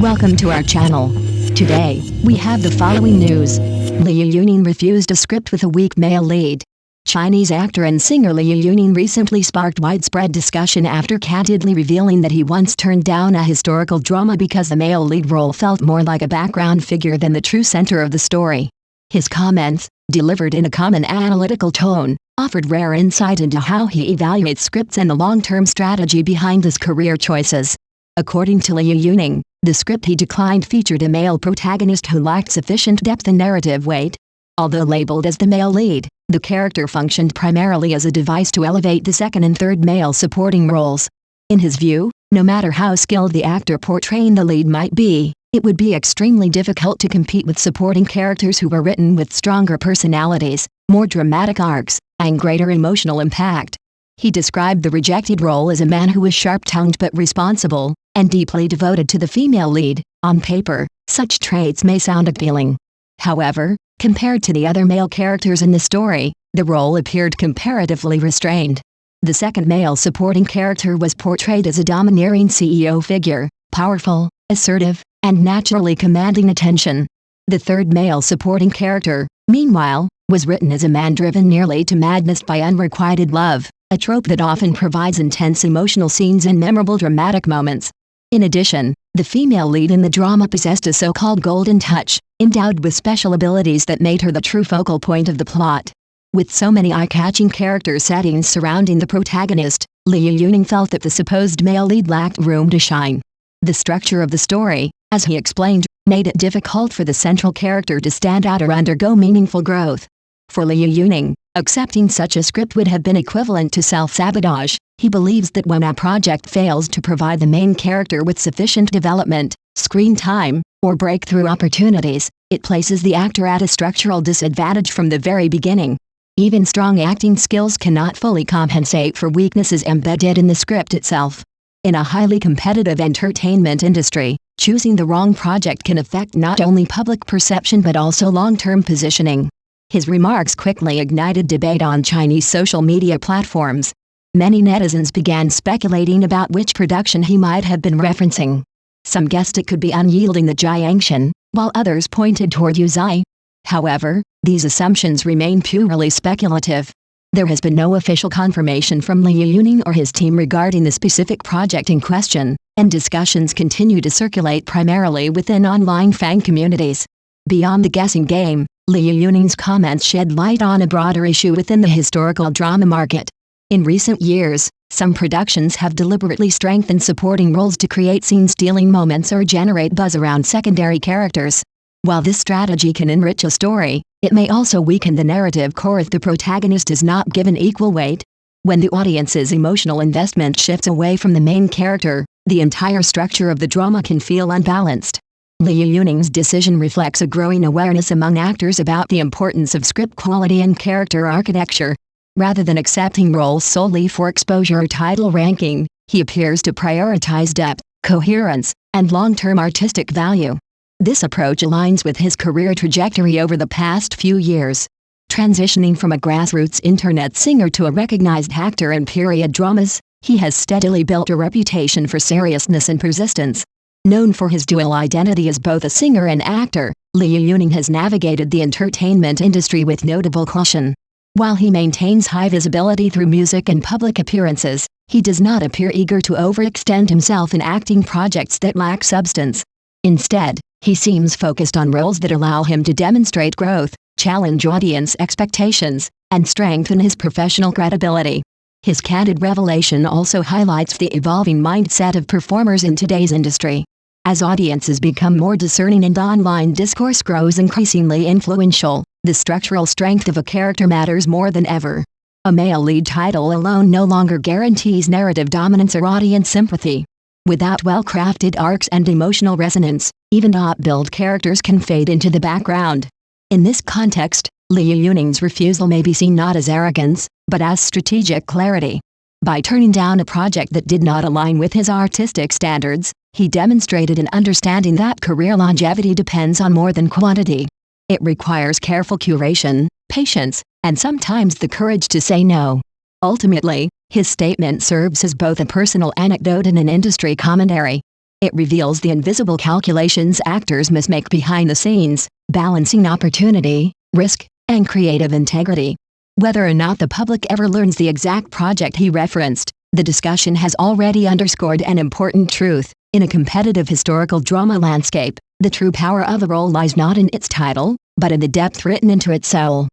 Welcome to our channel. Today, we have the following news. Liu Yuning refused a script with a weak male lead. Chinese actor and singer Liu Yuning recently sparked widespread discussion after candidly revealing that he once turned down a historical drama because the male lead role felt more like a background figure than the true center of the story. His comments, delivered in a calm and analytical tone, offered rare insight into how he evaluates scripts and the long-term strategy behind his career choices. According to Liu Yuning, the script he declined featured a male protagonist who lacked sufficient depth and narrative weight. Although labeled as the male lead, the character functioned primarily as a device to elevate the second and third male supporting roles. In his view, no matter how skilled the actor portraying the lead might be, it would be extremely difficult to compete with supporting characters who were written with stronger personalities, more dramatic arcs, and greater emotional impact. He described the rejected role as a man who was sharp-tongued but responsible, and deeply devoted to the female lead. On paper, such traits may sound appealing. However, compared to the other male characters in the story, the role appeared comparatively restrained. The second male supporting character was portrayed as a domineering CEO figure, powerful, assertive, and naturally commanding attention. The third male supporting character, meanwhile, was written as a man driven nearly to madness by unrequited love, a trope that often provides intense emotional scenes and memorable dramatic moments. In addition, the female lead in the drama possessed a so-called golden touch, endowed with special abilities that made her the true focal point of the plot. With so many eye-catching character settings surrounding the protagonist, Liu Yuning felt that the supposed male lead lacked room to shine. The structure of the story, as he explained, made it difficult for the central character to stand out or undergo meaningful growth. For Liu Yuning, accepting such a script would have been equivalent to self-sabotage. He believes that when a project fails to provide the main character with sufficient development, screen time, or breakthrough opportunities, it places the actor at a structural disadvantage from the very beginning. Even strong acting skills cannot fully compensate for weaknesses embedded in the script itself. In a highly competitive entertainment industry, choosing the wrong project can affect not only public perception but also long-term positioning. His remarks quickly ignited debate on Chinese social media platforms. Many netizens began speculating about which production he might have been referencing. Some guessed it could be Unyielding the Jiangshan, while others pointed toward Yuzai. However, these assumptions remain purely speculative. There has been no official confirmation from Liu Yuning or his team regarding the specific project in question, and discussions continue to circulate primarily within online fan communities. Beyond the guessing game, Liu Yuning's comments shed light on a broader issue within the historical drama market. In recent years, some productions have deliberately strengthened supporting roles to create scene-stealing moments or generate buzz around secondary characters. While this strategy can enrich a story, it may also weaken the narrative core if the protagonist is not given equal weight. When the audience's emotional investment shifts away from the main character, the entire structure of the drama can feel unbalanced. Liu Yuning's decision reflects a growing awareness among actors about the importance of script quality and character architecture. Rather than accepting roles solely for exposure or title ranking, he appears to prioritize depth, coherence, and long-term artistic value. This approach aligns with his career trajectory over the past few years. Transitioning from a grassroots internet singer to a recognized actor in period dramas, he has steadily built a reputation for seriousness and persistence. Known for his dual identity as both a singer and actor, Liu Yuning has navigated the entertainment industry with notable caution. While he maintains high visibility through music and public appearances, he does not appear eager to overextend himself in acting projects that lack substance. Instead, he seems focused on roles that allow him to demonstrate growth, challenge audience expectations, and strengthen his professional credibility. His candid revelation also highlights the evolving mindset of performers in today's industry. As audiences become more discerning and online discourse grows increasingly influential, the structural strength of a character matters more than ever. A male lead title alone no longer guarantees narrative dominance or audience sympathy. Without well-crafted arcs and emotional resonance, even top-billed characters can fade into the background. In this context, Liu Yuning's refusal may be seen not as arrogance, but as strategic clarity. By turning down a project that did not align with his artistic standards, he demonstrated an understanding that career longevity depends on more than quantity. It requires careful curation, patience, and sometimes the courage to say no. Ultimately, his statement serves as both a personal anecdote and an industry commentary. It reveals the invisible calculations actors must make behind the scenes, balancing opportunity, risk, and creative integrity. Whether or not the public ever learns the exact project he referenced, the discussion has already underscored an important truth. In a competitive historical drama landscape, the true power of a role lies not in its title, but in the depth written into its soul.